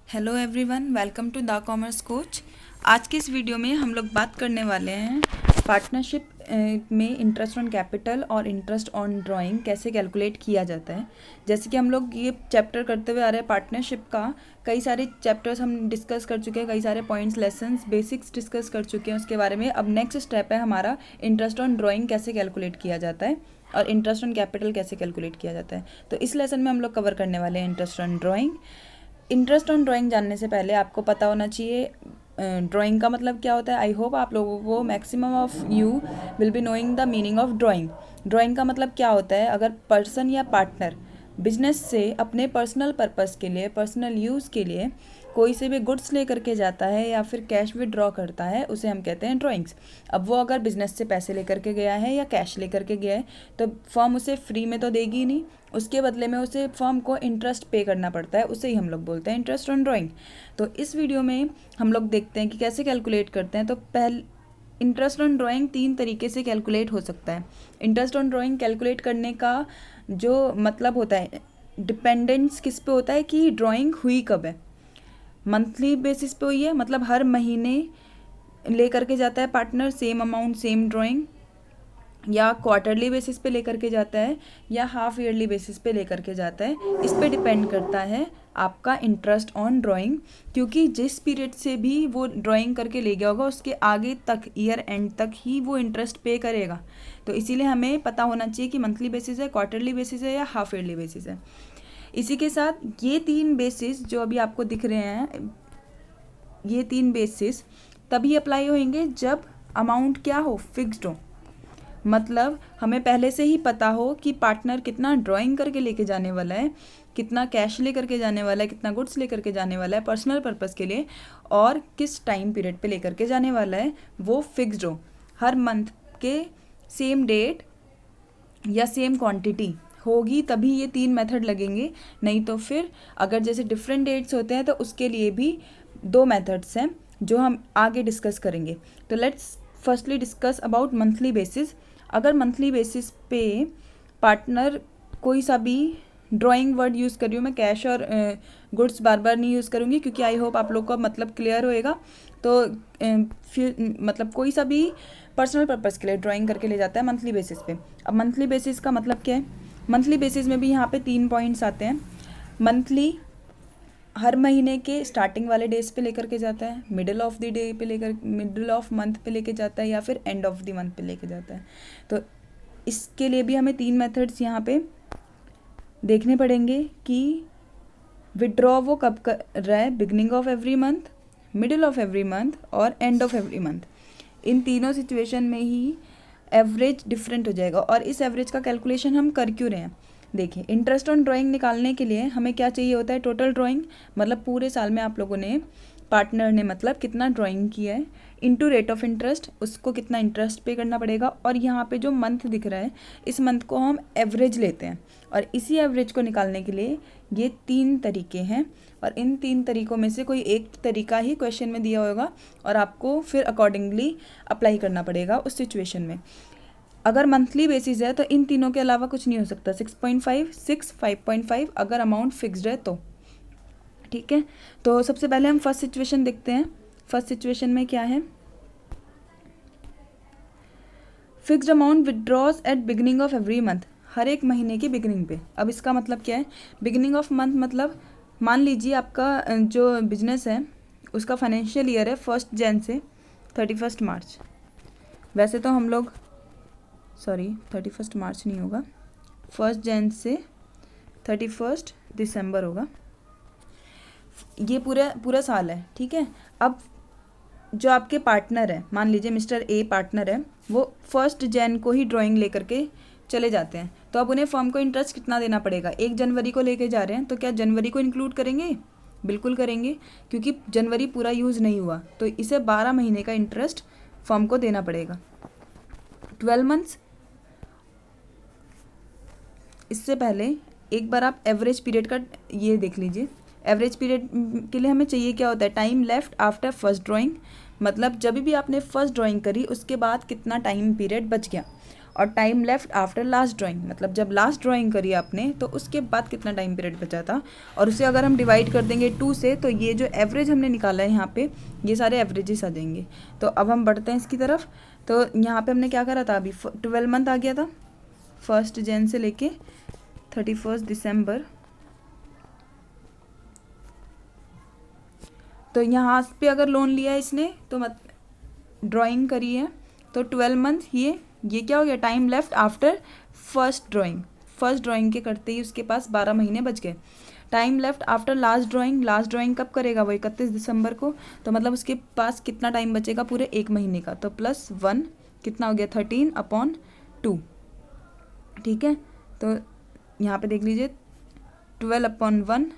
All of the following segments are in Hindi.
Hello everyone, welcome to the commerce coach. आज के इस वीडियो में हम लोग बात करने वाले हैं पार्टनरशिप में इंटरेस्ट ऑन कैपिटल और इंटरेस्ट ऑन ड्राइंग कैसे कैलकुलेट किया जाता है। जैसे कि हम लोग ये चैप्टर करते हुए आ रहे हैं पार्टनरशिप का, कई सारे चैप्टर्स हम डिस्कस कर चुके हैं, कई सारे पॉइंट्स लेसन्स बेसिक्स डिस्कस कर चुके हैं उसके बारे में। अब नेक्स्ट स्टेप है हमारा इंटरेस्ट ऑन ड्राइंग कैसे कैलकुलेट किया जाता है और इंटरेस्ट ऑन कैपिटल कैसे कैलकुलेट किया जाता है। तो इस लेसन में हम लोग कवर करने वाले हैं interest on drawing. Interest on drawing जानने से पहले आपको पता होना चाहिए ड्राइंग का मतलब क्या होता है। आई होप आप लोगों को maximum of you will be knowing the meaning of drawing. Drawing का मतलब क्या होता है, अगर पर्सन या पार्टनर बिजनेस से अपने पर्सनल पर्पस के लिए, पर्सनल यूज़ के लिए कोई से भी गुड्स लेकर के जाता है या फिर कैश विड्रॉ करता है, उसे हम कहते हैं ड्राइंग्स। अब वो अगर बिजनेस से पैसे लेकर के गया है या कैश लेकर के गया है तो फर्म उसे फ्री में तो देगी ही नहीं, उसके बदले में उसे फर्म को इंटरेस्ट पे करना पड़ता है, उसे ही हम लोग बोलते हैं इंटरेस्ट ऑन ड्राइंग। तो इस वीडियो में हम लोग देखते हैं कि कैसे कैलकुलेट करते हैं। तो पहले इंटरेस्ट ऑन ड्राइंग 3 तरीके से कैलकुलेट हो सकता है। इंटरेस्ट ऑन ड्राइंग कैलकुलेट करने का जो मतलब होता है, डिपेंडेंस किस पे होता है कि ड्राइंग हुई कब है। मंथली बेसिस पे हुई है, मतलब हर महीने लेकर के जाता है partner same amount same drawing, या क्वार्टरली बेसिस पे लेकर के जाता है या हाफ ईयरली बेसिस पे लेकर के जाता है। इस पे डिपेंड करता है आपका इंटरेस्ट ऑन ड्राइंग, क्योंकि जिस पीरियड से भी वो ड्राइंग करके ले गया होगा उसके आगे तक, ईयर एंड तक ही वो इंटरेस्ट पे करेगा। तो इसीलिए हमें पता होना चाहिए कि मंथली बेसिस है, क्वार्टरली बेसिस है या हाफ ईयरली बेसिस है। इसी के साथ ये 3 बेसिस जो अभी आपको दिख रहे हैं, ये 3 बेसिस तभी अप्लाई होंगे जब अमाउंट क्या हो, फिक्स्ड हो। मतलब हमें पहले से ही पता हो कि पार्टनर कितना ड्राइंग करके लेके जाने वाला है, कितना कैश लेकर के जाने वाला है, कितना गुड्स लेकर के जाने वाला है पर्सनल पर्पस के लिए, और किस टाइम पीरियड पे लेकर के जाने वाला है, वो फिक्स्ड हो। हर मंथ के सेम डेट या सेम क्वांटिटी होगी तभी ये 3 मेथड लगेंगे, नहीं तो फिर अगर जैसे डिफरेंट डेट्स होते हैं तो उसके लिए भी 2 मेथड्स हैं जो हम आगे डिस्कस करेंगे। तो let's firstly discuss about monthly basis. अगर मंथली बेसिस पे पार्टनर कोई सा भी ड्राइंग वर्ड यूज़ कर रही हूँ मैं, कैश और गुड्स बार बार नहीं यूज़ करूँगी क्योंकि आई होप आप लोग का मतलब क्लियर होएगा। तो मतलब कोई सा भी पर्सनल पर्पस के लिए ड्राइंग करके ले जाता है मंथली बेसिस पे। अब मंथली बेसिस का मतलब क्या है, मंथली बेसिस में भी यहाँ पे 3 पॉइंट्स आते हैं। मंथली हर महीने के स्टार्टिंग वाले डेज पे लेकर के जाता है, मिडिल ऑफ द डे पे लेकर, मिडिल ऑफ मंथ पे लेके जाता है, या फिर एंड ऑफ द मंथ पे लेके जाता है। तो इसके लिए भी हमें 3 मेथड्स यहाँ पे देखने पड़ेंगे कि विड्रॉ वो कब कर रहा है, beginning of every month, middle of every month और एंड ऑफ एवरी मंथ। इन तीनों सिचुएशन में ही एवरेज डिफरेंट हो जाएगा। और इस एवरेज का कैलकुलेशन हम कर क्यों रहे हैं, देखिए इंटरेस्ट ऑन ड्राइंग निकालने के लिए हमें क्या चाहिए होता है, टोटल ड्राइंग, मतलब पूरे साल में आप लोगों ने, पार्टनर ने मतलब कितना ड्राइंग किया है, इनटू रेट ऑफ इंटरेस्ट, उसको कितना इंटरेस्ट पे करना पड़ेगा। और यहाँ पे जो मंथ दिख रहा है, इस मंथ को हम एवरेज लेते हैं, और इसी एवरेज को निकालने के लिए ये 3 तरीके हैं, और इन 3 तरीकों में से कोई एक तरीका ही क्वेश्चन में दिया होगा और आपको फिर अकॉर्डिंगली अप्लाई करना पड़ेगा उस सिचुएशन में। अगर मंथली बेसिस है तो इन तीनों के अलावा कुछ नहीं हो सकता, 6.5, 6, 5.5 अगर अमाउंट फिक्स्ड है तो। ठीक है, तो सबसे पहले हम फर्स्ट सिचुएशन देखते हैं। फर्स्ट सिचुएशन में क्या है, fixed amount withdraws at beginning of every month, हर एक महीने की बिगिनिंग पे। अब इसका मतलब क्या है, बिगिनिंग ऑफ मंथ मतलब मान लीजिए आपका जो बिजनेस है उसका फाइनेंशियल ईयर है 1 जन से 31 मार्च। वैसे तो हम लोग 31 मार्च नहीं होगा, 1 जन से 31 दिसंबर होगा, ये पूरा साल है। ठीक है, अब जो आपके पार्टनर है, मान लीजिए मिस्टर ए पार्टनर है, वो 1 जन को ही ड्राइंग लेकर के चले जाते हैं, तो अब उन्हें फर्म को इंटरेस्ट कितना देना पड़ेगा, 1 जनवरी को लेके जा रहे हैं तो क्या जनवरी को इंक्लूड करेंगे, बिल्कुल करेंगे, क्योंकि जनवरी पूरा यूज़ नहीं हुआ, तो इसे 12 महीने का इंटरेस्ट फर्म को देना पड़ेगा। 12 मंथ्स, इससे पहले एक बार आप एवरेज पीरियड का ये देख लीजिए। एवरेज पीरियड के लिए हमें चाहिए क्या होता है, time left after first drawing, मतलब जब भी आपने फर्स्ट ड्राइंग करी उसके बाद कितना टाइम पीरियड बच गया। और time left after last drawing, मतलब जब लास्ट ड्राइंग करी आपने तो उसके बाद कितना टाइम पीरियड बचा था, और उसे अगर हम डिवाइड कर देंगे 2 से तो ये जो एवरेज हमने निकाला है यहाँ पे ये सारे एवरेजेस आ जाएंगे। तो अब हम बढ़ते हैं इसकी तरफ। तो यहाँ पे हमने क्या करा था, अभी 12 मंथ आ गया था 1 जन से लेके 31 दिसंबर। तो यहाँ पे अगर लोन लिया है इसने तो ड्राइंग करी है तो 12 मंथ, ये क्या हो गया, time left after first drawing के करते ही उसके पास 12 महीने बच गए। Time left after last drawing कब करेगा, वो 31 दिसंबर को, तो मतलब उसके पास कितना टाइम बचेगा, पूरे 1 महीने का। तो +1 कितना हो गया, 13/2। ठीक है, तो यहाँ पे देख लीजिए 12/1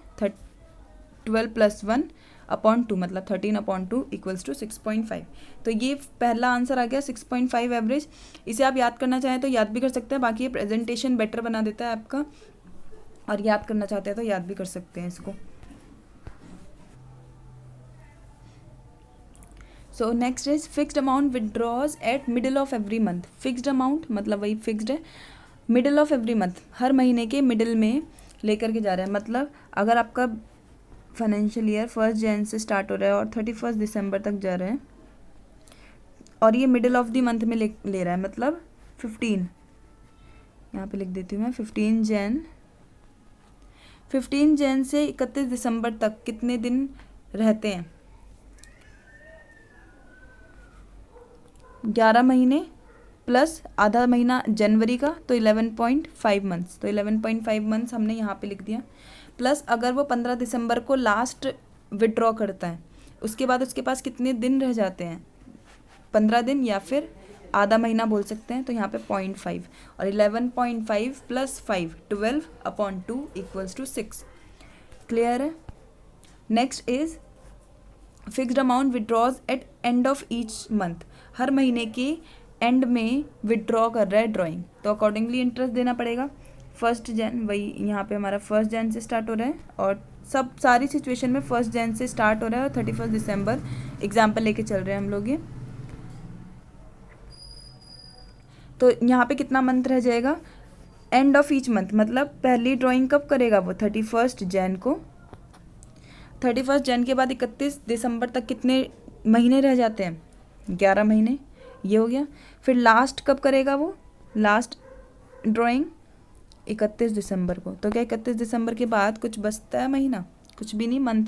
12 + 1/2 मतलब 13/2 = 6.5। तो ये पहला आंसर आ गया 6.5 एवरेज। इसे आप याद करना चाहें तो याद भी कर सकते हैं, बाकी ये प्रेजेंटेशन बेटर बना देता है आपका, और याद करना चाहते हैं तो याद भी कर सकते हैं इसको। So next is fixed amount withdraws at middle of every month. Fixed amount मतलब वही फिक्स्ड है, मिडिल ऑफ एवरी मंथ हर महीने के मिडिल में लेकर के जा रहा है। मतलब अगर आपका फाइनेंशियल ईयर 1 जन से स्टार्ट हो रहा है और 31 दिसंबर तक जा रहा है, और ये मिडिल ऑफ द मंथ में ले रहा है, मतलब 15, यहाँ पे लिख देती हूँ मैं 15 जन से 31 दिसंबर तक कितने दिन रहते हैं, 11 महीने प्लस आधा महीना जनवरी का, तो 11.5 मंथ्स। तो 11.5 मंथ्स हमने यहाँ पे लिख दिया। प्लस अगर वो 15 दिसंबर को लास्ट विड्रॉ करता है, उसके बाद उसके पास कितने दिन रह जाते हैं, 15 दिन या फिर आधा महीना बोल सकते हैं, तो यहाँ पे 0.5 और 11.5 + 5 12/2 = 6। क्लियर है। Next is fixed amount withdraws at end of each month. हर महीने के एंड में विड्रॉ कर रहा है ड्राइंग, तो अकॉर्डिंगली इंटरेस्ट देना पड़ेगा। 1 जन, वही यहाँ पे हमारा 1 जन से स्टार्ट हो रहा है, और सारी सिचुएशन में 1 जन से स्टार्ट हो रहा है और 31 दिसंबर एग्जाम्पल लेके चल रहे हैं हम लोग ये। तो यहाँ पे कितना मंथ रह जाएगा, एंड ऑफ ईच मंथ, मतलब पहली ड्राइंग कब करेगा वो, 31 जन को। 31 जन के बाद 31 दिसंबर तक कितने महीने रह जाते हैं, 11 महीने, ये हो गया। फिर लास्ट कब करेगा वो, लास्ट ड्राइंग 31 दिसंबर को। तो क्या 31 दिसंबर के बाद कुछ बचता है महीना, कुछ भी नहीं, मंथ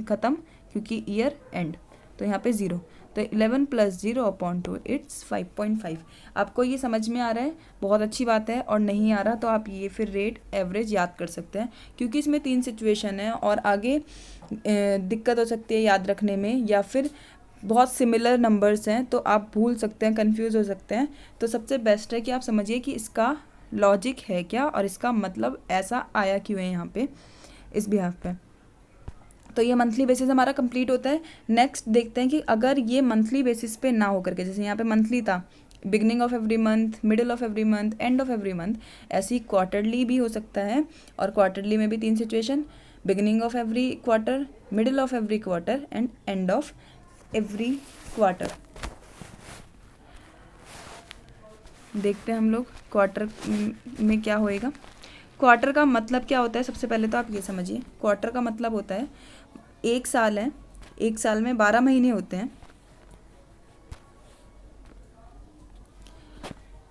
ख़त्म, क्योंकि ईयर एंड। तो यहाँ पे 0, तो 11 + 0/2 = 5.5। आपको ये समझ में आ रहा है, बहुत अच्छी बात है, और नहीं आ रहा तो आप ये फिर रेट एवरेज याद कर सकते हैं, क्योंकि इसमें 3 सिचुएशन है और आगे दिक्कत हो सकती है याद रखने में, या फिर बहुत सिमिलर नंबर्स हैं तो आप भूल सकते हैं, कंफ्यूज हो सकते हैं। तो सबसे बेस्ट है कि आप समझिए कि इसका लॉजिक है क्या और इसका मतलब ऐसा आया क्यों है यहाँ पे इस बिहाफ पे। तो ये मंथली बेसिस हमारा कंप्लीट होता है। नेक्स्ट देखते हैं कि अगर ये मंथली बेसिस पे ना होकर के, जैसे यहाँ पे मंथली था, beginning of every month, middle of every month, end of every month, ऐसी क्वार्टरली भी हो सकता है। और क्वार्टरली में भी 3 situation, beginning of every quarter, middle of every quarter and end of every quarter. देखते हैं हम लोग क्वार्टर में क्या होएगा। क्वार्टर का मतलब क्या होता है, सबसे पहले तो आप ये समझिए, क्वार्टर का मतलब होता है 1 साल है, 1 साल में 12 महीने होते हैं।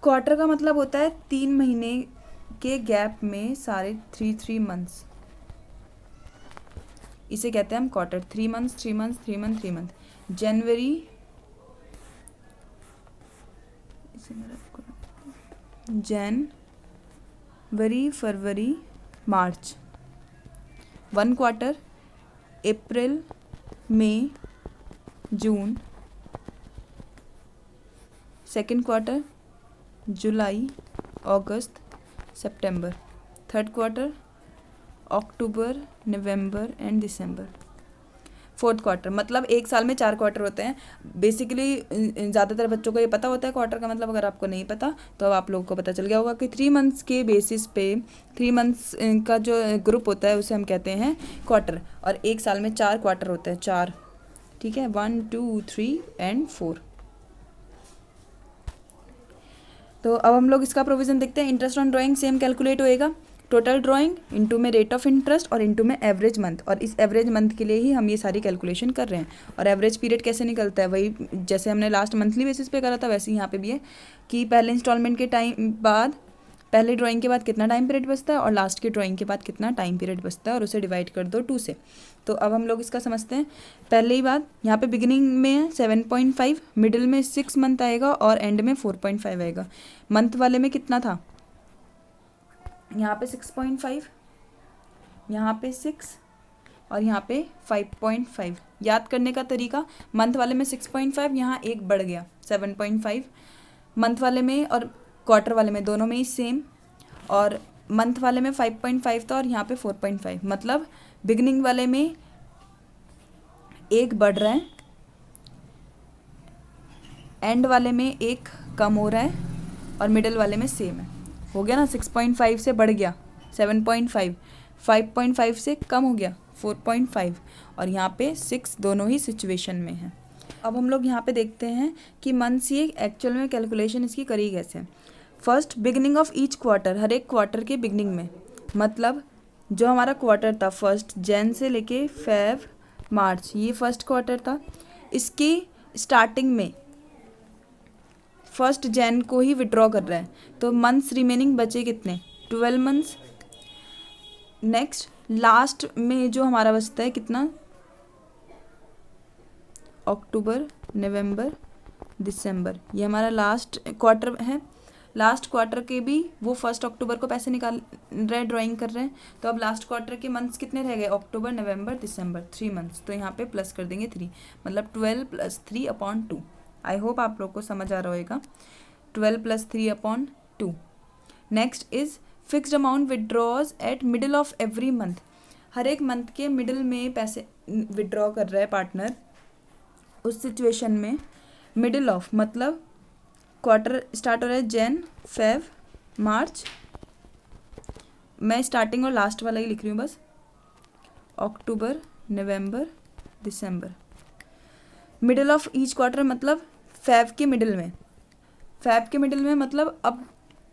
क्वार्टर का मतलब होता है 3 महीने के गैप में सारे 3 मंथ्स, इसे कहते हैं हम quarter. 3 months 3 months 3 month 3 month, जनवरी, जनवरी फरवरी मार्च 1 क्वार्टर, अप्रैल मई जून 2nd क्वार्टर, जुलाई अगस्त सितंबर 3rd क्वार्टर, अक्टूबर नवंबर एंड दिसंबर 4th क्वार्टर। मतलब 1 साल में 4 क्वार्टर होते हैं। बेसिकली ज़्यादातर बच्चों को ये पता होता है क्वार्टर का मतलब, अगर आपको नहीं पता तो अब आप लोगों को पता चल गया होगा कि 3 मंथ्स के बेसिस पे 3 मंथ्स का जो ग्रुप होता है उसे हम कहते हैं क्वार्टर। और 1 साल में 4 क्वार्टर होते हैं, 4, ठीक है, 1 2 3 एंड 4। तो अब हम लोग इसका प्रोविज़न देखते हैं। Interest on drawing same calculate होएगा, टोटल ड्राइंग इंटू में रेट ऑफ इंटरेस्ट और इंटू में एवरेज मंथ, और इस एवरेज मंथ के लिए ही हम ये सारी कैलकुलेशन कर रहे हैं। और एवरेज पीरियड कैसे निकलता है, वही जैसे हमने लास्ट मंथली बेसिस पे करा था वैसे ही यहाँ पे भी है कि पहले इंस्टॉलमेंट के टाइम बाद, पहले ड्राइंग के बाद कितना टाइम पीरियड बचता है और लास्ट के ड्राइंग के बाद कितना टाइम पीरियड बचता है, और उसे डिवाइड कर दो 2 से। तो अब हम लोग इसका समझते हैं। पहले ही बात, यहाँ पे बिगिनिंग में 7.5, मिडिल में 6 मंथ आएगा और एंड में 4.5 आएगा। मंथ वाले में कितना था, यहाँ पे 6.5, यहाँ पे 6 और यहाँ पे 5.5। याद करने का तरीका, मंथ वाले में 6.5, यहाँ एक बढ़ गया 7.5, मंथ वाले में और क्वार्टर वाले में दोनों में ही सेम, और मंथ वाले में 5.5 था और यहाँ पे 4.5, मतलब बिगनिंग वाले में एक बढ़ रहा है, एंड वाले में एक कम हो रहा है और मिडिल वाले में सेम है। हो गया ना, 6.5 से बढ़ गया 7.5, 5.5 से कम हो गया 4.5, और यहाँ पे 6 दोनों ही सिचुएशन में है। अब हम लोग यहाँ पे देखते हैं कि मंथ्स ये एक्चुअल में कैलकुलेशन इसकी करी कैसे। First, beginning of each quarter, हर एक क्वार्टर के बिगिनिंग में, मतलब जो हमारा क्वार्टर था फर्स्ट जैन से लेके फेब मार्च, ये फर्स्ट क्वार्टर था, इसकी स्टार्टिंग में फर्स्ट जैन को ही विड्रॉ कर रहा है, तो मंथ्स रिमेनिंग बचे कितने, 12 मंथ्स। नेक्स्ट, लास्ट में जो हमारा बचता है कितना, अक्टूबर, नवंबर, दिसंबर, ये हमारा लास्ट क्वार्टर है। लास्ट क्वार्टर के भी वो फर्स्ट अक्टूबर को पैसे निकाल रहे हैं, ड्राइंग कर रहे हैं, तो अब लास्ट क्वार्टर के मंथ्स कितने रह गए, अक्टूबर, नवंबर, दिसंबर, 3 मंथ्स, तो यहाँ पे प्लस कर देंगे 3, मतलब 12 + 3/2। आई होप आप लोग को समझ आ रहा होगा, 12 + 3/2। Next is fixed amount withdraws at middle of every month, हर एक मंथ के मिडिल में पैसे विड्रॉ कर रहा है पार्टनर। उस सिचुएशन में मिडिल ऑफ मतलब क्वार्टर स्टार्ट हो रहा है जैन, फेब, मार्च, मैं स्टार्टिंग और लास्ट वाला ही लिख रही हूँ बस, अक्टूबर, नवंबर, दिसंबर। मिडिल ऑफ ईच क्वार्टर मतलब फेब के मिडिल में, फेब के मिडिल में मतलब अब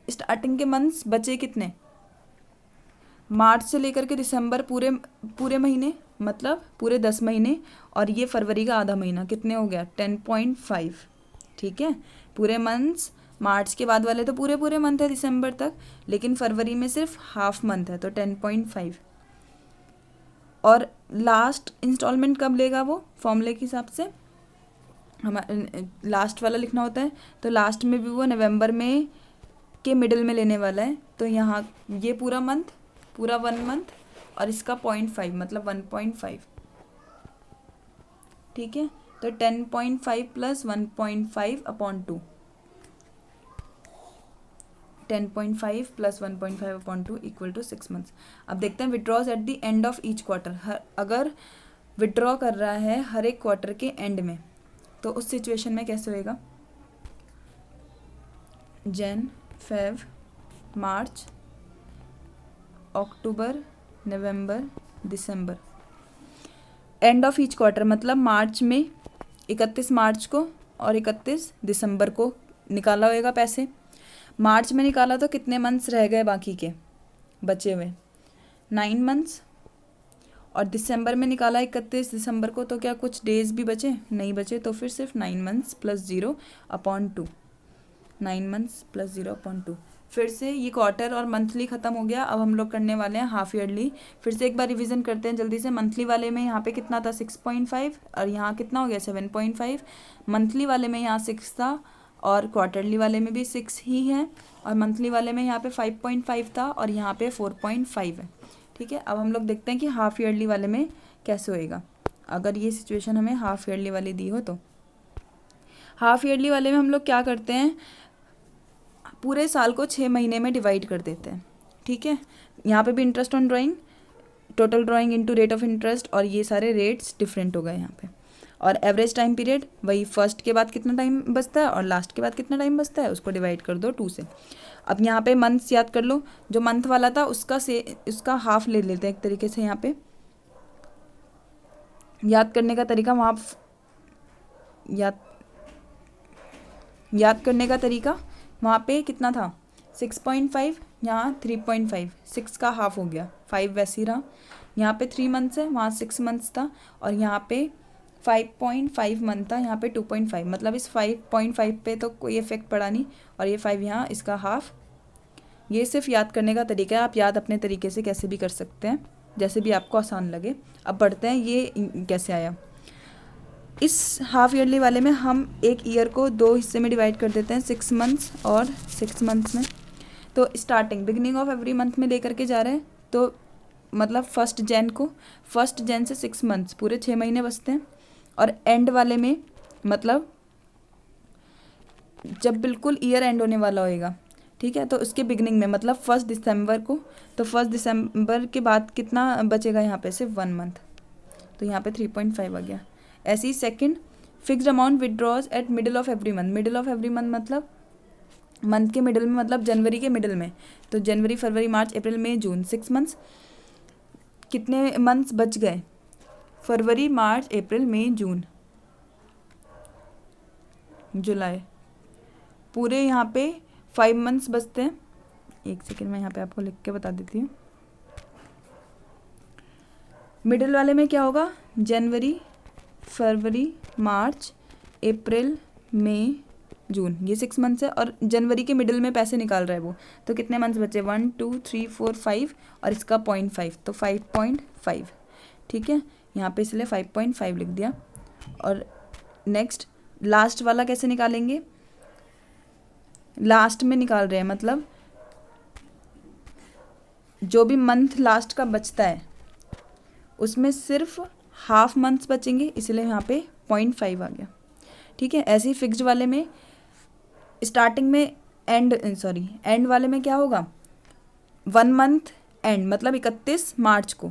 स्टार्टिंग के मंथ्स बचे कितने, मार्च से लेकर के दिसंबर पूरे महीने, मतलब पूरे 10 महीने, और ये फरवरी का आधा महीना, कितने हो गया 10.5। ठीक है, पूरे मंथ्स, मार्च के बाद वाले तो पूरे मंथ है दिसंबर तक, लेकिन फरवरी में सिर्फ हाफ मंथ है तो 10.5। और लास्ट इंस्टॉलमेंट कब लेगा, वो फॉर्मूले के हिसाब से हमारे लास्ट वाला लिखना होता है, तो लास्ट में भी वो नवंबर में के मिडिल में लेने वाला है, तो यहाँ ये पूरा मंथ, पूरा 1 मंथ, और इसका 0.5 मतलब 1.5। ठीक है, तो 10.5 + 1.5/2, 10.5 + 1.5/2 = 6 मंथ्स। अब देखते हैं withdraws at the end of each quarter, अगर विड्रॉ कर रहा है हर एक क्वार्टर के एंड में, तो उस सिचुएशन में कैसे होएगा, Jain, Feb, March, October, November, December. And of each quarter मतलब मार्च में 31 मार्च को और 31 दिसंबर को निकाला होएगा पैसे। मार्च में निकाला तो कितने मंथ्स रह गए बाकी के बचे हुए, 9 मंथ्स, और दिसंबर में निकाला 31 दिसंबर को, तो क्या कुछ डेज भी बचे, नहीं बचे, तो फिर सिर्फ 9 मंथ्स + 0/2, 9 मंथ्स + 0/2। फिर से ये क्वार्टर और मंथली ख़त्म हो गया। अब हम लोग करने वाले हैं हाफ ईयरली। फिर से एक बार रिवीजन करते हैं जल्दी से। मंथली वाले में यहाँ पे कितना था 6.5, और यहाँ कितना हो गया 7.5। मंथली वाले में यहाँ 6 था और क्वार्टरली वाले में भी 6 ही है, और मंथली वाले में यहाँ पे 5.5 था और यहाँ पे 4.5 है। ठीक है, अब हम लोग देखते हैं कि हाफ ईयरली वाले में कैसे होएगा। अगर ये सिचुएशन हमें हाफ ईयरली वाली दी हो तो हाफ ईयरली वाले में हम लोग क्या करते हैं, पूरे साल को 6 महीने में डिवाइड कर देते हैं। ठीक है, यहाँ पे भी interest on drawing, total drawing into rate of interest, और ये सारे रेट्स डिफरेंट हो गए यहाँ पे। और एवरेज टाइम पीरियड वही फर्स्ट के बाद कितना टाइम बचता है और लास्ट के बाद कितना टाइम बचता है, उसको डिवाइड कर दो 2 से। अब यहाँ पे मंथ्स याद कर लो, जो मंथ वाला था उसका हाफ ले लेते हैं एक तरीके से। यहाँ पे याद करने का तरीका याद करने का तरीका वहाँ पे कितना था 6.5, यहाँ 3.5, 6 का हाफ हो गया, 5 वैसे ही रहा। यहाँ पे 3 मंथ्स है, वहाँ 6 मंथ्स था, और यहाँ पे 5.5 मंथ था, यहाँ पे 2.5, मतलब इस 5.5 पे तो कोई इफेक्ट पड़ा नहीं, और ये 5 यहाँ, इसका हाफ। ये सिर्फ याद करने का तरीका है, आप याद अपने तरीके से कैसे भी कर सकते हैं, जैसे भी आपको आसान लगे। अब बढ़ते हैं ये कैसे आया। इस हाफ ईयरली वाले में हम एक ईयर को 2 हिस्से में डिवाइड कर देते हैं, 6 मंथ्स और 6 मंथ्स में। तो starting beginning of every month में लेकर के जा रहे हैं, तो मतलब 1 जैन को, 1 जैन से 6 मंथ्स, पूरे 6 महीने बचते हैं। और एंड वाले में मतलब जब बिल्कुल ईयर एंड होने वाला होएगा, ठीक है, तो उसके बिगिनिंग में मतलब 1 दिसंबर को, तो 1 दिसंबर के बाद कितना बचेगा यहाँ पे, सिर्फ 1 मंथ, तो यहाँ पे 3.5 आ गया। ऐसे ही second, fixed amount withdraws at middle of every month. Middle of every month मतलब मंथ के मिडिल में, मतलब जनवरी के मिडिल में, तो जनवरी फरवरी मार्च अप्रैल मई जून, 6 मंथ्स। कितने मंथ्स बच गए, फरवरी मार्च अप्रैल मई जून जुलाई, पूरे यहाँ पे 5 मंथ्स बचते हैं। एक सेकेंड मैं यहाँ पे आपको लिख के बता देती हूँ। मिडिल वाले में क्या होगा, जनवरी फरवरी मार्च अप्रैल मई जून, ये 6 मंथ्स है, और जनवरी के मिडिल में पैसे निकाल रहा है वो, तो कितने मंथ्स बचे, 1 2 3 4 5, और इसका 0.5, तो 5.5, ठीक है, यहाँ पे इसलिए 5.5 लिख दिया। और नेक्स्ट लास्ट वाला कैसे निकालेंगे, लास्ट में निकाल रहे हैं, मतलब जो भी मंथ लास्ट का बचता है उसमें सिर्फ हाफ मंथ्स बचेंगे, इसलिए यहाँ पे 0.5 आ गया, ठीक है। ऐसे ही फिक्स्ड वाले में स्टार्टिंग में एंड वाले में क्या होगा, 1 मंथ एंड, मतलब 31 मार्च को,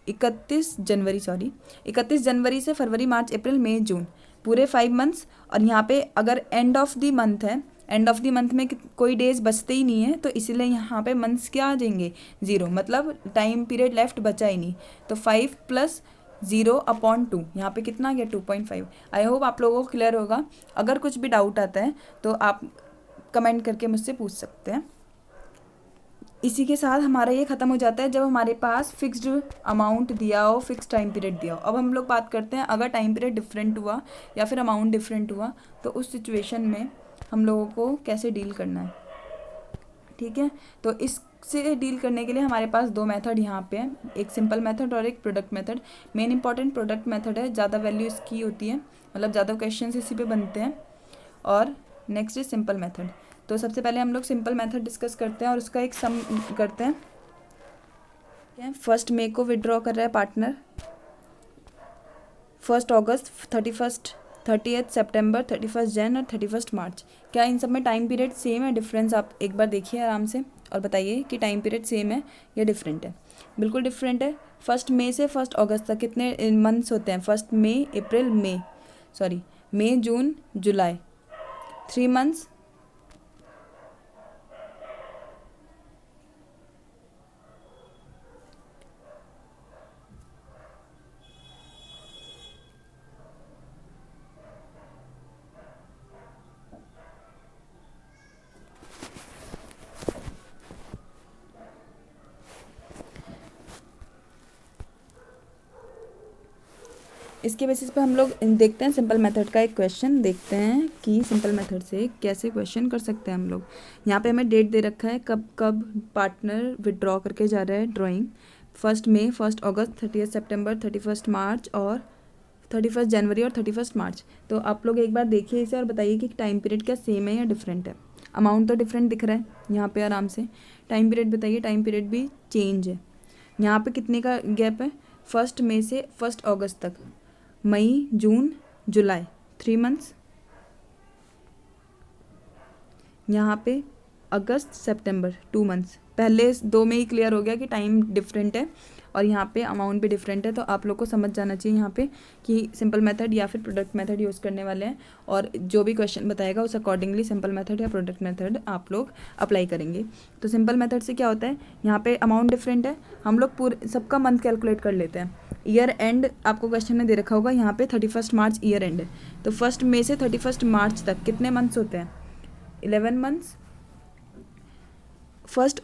31 जनवरी से फरवरी मार्च अप्रैल मई जून, पूरे 5 मंथ्स। और यहाँ पे अगर एंड ऑफ द मंथ है, एंड ऑफ द मंथ में कोई डेज बचते ही नहीं है, तो इसीलिए यहाँ पे मंथ्स क्या आ जाएंगे, 0, मतलब टाइम पीरियड लेफ्ट बचा ही नहीं, तो 5 + 0/2, यहाँ पे कितना आ गया, 2.5। आई होप आप लोगों को क्लियर होगा। अगर कुछ भी डाउट आता है तो आप कमेंट करके मुझसे पूछ सकते हैं। इसी के साथ हमारा ये ख़त्म हो जाता है जब हमारे पास फिक्स्ड अमाउंट दिया हो, फिक्स टाइम पीरियड दिया हो। अब हम लोग बात करते हैं अगर टाइम पीरियड डिफरेंट हुआ या फिर अमाउंट डिफरेंट हुआ, तो उस सिचुएशन में हम लोगों को कैसे डील करना है, ठीक है। तो इससे डील करने के लिए हमारे पास 2 मेथड यहाँ पे हैं, एक सिंपल मेथड और एक product method. Main important product method है, ज़्यादा वैल्यू इसकी होती है, मतलब ज़्यादा क्वेश्चंस इसी पे बनते हैं। और नेक्स्ट इज सिंपल मेथड। तो सबसे पहले हम लोग सिंपल मेथड डिस्कस करते हैं और उसका एक सम करते हैं। 1 मई को विड्रॉ कर रहा है पार्टनर, 1 अगस्त, 30 सितंबर, 31 जैन और 31 मार्च। क्या इन सब में टाइम पीरियड सेम है, डिफरेंस आप एक बार देखिए आराम से और बताइए कि टाइम पीरियड सेम है या डिफरेंट है। बिल्कुल डिफरेंट है। 1 मई से 1 अगस्त तक कितने मंथ्स होते हैं, 1 मई अप्रैल मई जून जुलाई, 3 मंथ्स। इसके बेसिस पे हम लोग देखते हैं सिंपल मेथड का एक क्वेश्चन, देखते हैं कि सिंपल मेथड से कैसे क्वेश्चन कर सकते हैं हम लोग। यहाँ पे हमें डेट दे रखा है कब कब पार्टनर विड्रॉ करके जा रहा है ड्राइंग, 1 मई, 1 अगस्त, 30 सितंबर, 31 मार्च और 31 जनवरी और 31 मार्च। तो आप लोग एक बार देखिए इसे और बताइए कि टाइम पीरियड क्या सेम है या डिफरेंट है। अमाउंट तो डिफरेंट दिख रहा है यहाँ पे आराम से, टाइम पीरियड बताइए, टाइम पीरियड भी चेंज है। यहाँ पे कितने का गैप है, 1 मई से 1 अगस्त तक, मई जून जुलाई, 3 मंथ्स। यहाँ पे अगस्त सितंबर, 2 मंथ्स। पहले 2 में ही क्लियर हो गया कि टाइम डिफरेंट है और यहाँ पे अमाउंट भी डिफरेंट है। तो आप लोग को समझ जाना चाहिए यहाँ पे कि सिंपल मेथड या फिर प्रोडक्ट मेथड यूज़ करने वाले हैं, और जो भी क्वेश्चन बताएगा उस अकॉर्डिंगली सिंपल मेथड या प्रोडक्ट मेथड आप लोग अप्लाई करेंगे। तो सिंपल मेथड से क्या होता है, यहाँ पे अमाउंट डिफरेंट है, हम लोग पूरे सबका मंथ कैलकुलेट कर लेते हैं। ईयर एंड आपको क्वेश्चन में दे रखा होगा, यहाँ पे 31 मार्च ईयर एंड है, तो 1 मई से 31 मार्च तक कितने मंथ्स होते हैं, 11 मंथ्स। 1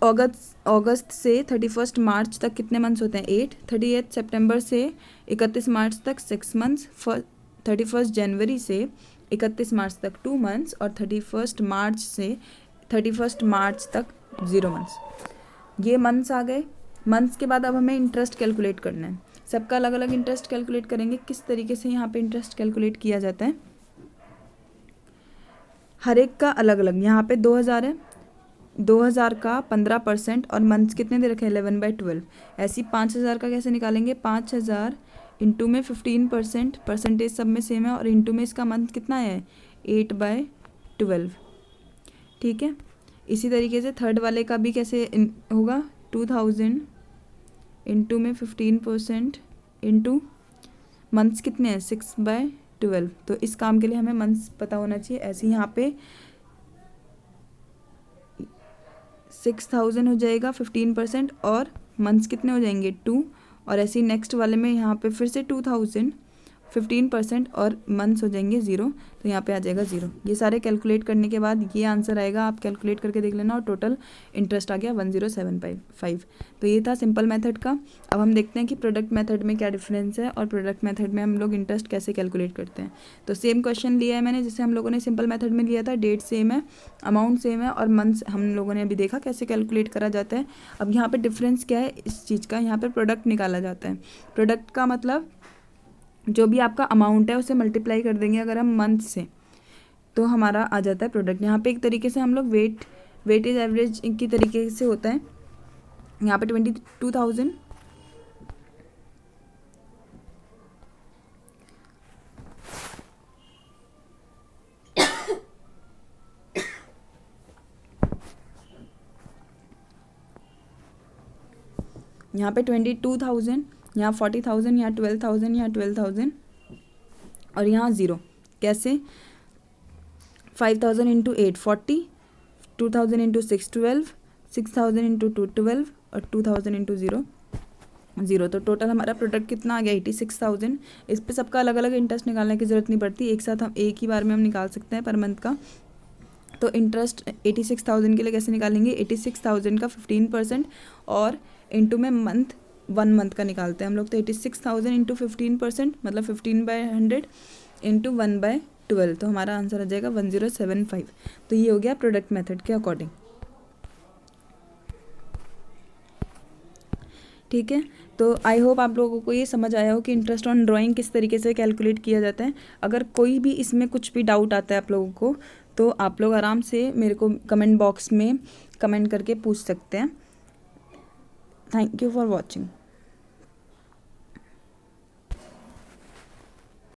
अगस्त से 31 मार्च तक कितने मंथ्स होते हैं? 8। 38 सितंबर से 31 मार्च तक 6 मंथ्स। 31 जनवरी से 31 मार्च तक 2 मंथ्स और 31 मार्च से 31 मार्च तक 0 मंथ्स। ये मंथ्स आ गए। मंथ्स के बाद अब हमें इंटरेस्ट कैलकुलेट करना है। सबका अलग अलग इंटरेस्ट कैलकुलेट करेंगे। किस तरीके से यहाँ पे इंटरेस्ट कैलकुलेट किया जाता है, हर एक का अलग अलग। यहाँ पे 2000 है, 2000 का 15% और मंथ्स कितने दे रखे हैं? 11/12। ऐसी 5000 का कैसे निकालेंगे? 5000 इंटू में 15%, परसेंटेज सब में सेम है, और इंटू में इसका मंथ कितना है? 8/12। ठीक है। इसी तरीके से थर्ड वाले का भी कैसे होगा? 2000 इंटू में 15% इंटू मंथ्स कितने हैं? 6/12। तो इस काम के लिए हमें मंथ्स पता होना चाहिए। ऐसे यहाँ पे 6000 हो जाएगा 15%, और मंथ्स कितने हो जाएंगे? 2। और ऐसे ही नेक्स्ट वाले में यहाँ पे फिर से 2000 15% और मंथ्स हो जाएंगे 0। तो यहाँ पे आ जाएगा 0। ये सारे कैलकुलेट करने के बाद ये आंसर आएगा। आप कैलकुलेट करके देख लेना, और टोटल इंटरेस्ट आ गया 1075। तो ये था सिंपल मेथड का। अब हम देखते हैं कि प्रोडक्ट मेथड में क्या डिफरेंस है और प्रोडक्ट मेथड में हम लोग इंटरेस्ट कैसे कैलकुलेट करते हैं। तो सेम क्वेश्चन लिया है मैंने जैसे हम लोगों ने सिंपल मेथड में लिया था। डेट सेम है, अमाउंट सेम है, और मंथ्स हम लोगों ने अभी देखा कैसे कैलकुलेट करा जाता है। अब यहाँ पर डिफरेंस क्या है इस चीज़ का? यहाँ पर प्रोडक्ट निकाला जाता है। प्रोडक्ट का मतलब जो भी आपका अमाउंट है उसे मल्टीप्लाई कर देंगे अगर हम मंथ से, तो हमारा आ जाता है प्रोडक्ट। यहाँ पे एक तरीके से हम लोग वेटेज एवरेज की तरीके से होता है। यहाँ पे 22,000 यहाँ पे 22,000, यहाँ 40,000, यहाँ 12,000, यहाँ 12,000 और यहाँ 0। कैसे? 5,000 इंटू 8 40, 2,000 इंटू 6 12, 6,000 इंटू 2 12 और 2,000 इंटू 0। तो टोटल हमारा प्रोडक्ट कितना आ गया? 86,000। इस पे सबका अलग अलग इंटरेस्ट निकालने की ज़रूरत नहीं पड़ती, एक साथ हम एक ही बार में हम निकाल सकते हैं पर मंथ का। तो इंटरेस्ट 86,000 के लिए कैसे निकालेंगे? 86,000 का 15% और इंटू में मंथ 1 मंथ का निकालते हैं हम लोग। तो 86,000 इंटू 15% मतलब 15/100 इंटू 1/12। तो हमारा आंसर आ जाएगा 1075। तो ये हो गया प्रोडक्ट मेथड के अकॉर्डिंग। ठीक है। तो आई होप आप लोगों को ये समझ आया हो कि इंटरेस्ट ऑन ड्राइंग किस तरीके से कैलकुलेट किया जाता है। अगर कोई भी इसमें कुछ भी डाउट आता है आप लोगों को, तो आप लोग आराम से मेरे को कमेंट बॉक्स में कमेंट करके पूछ सकते हैं। Thank you for watching.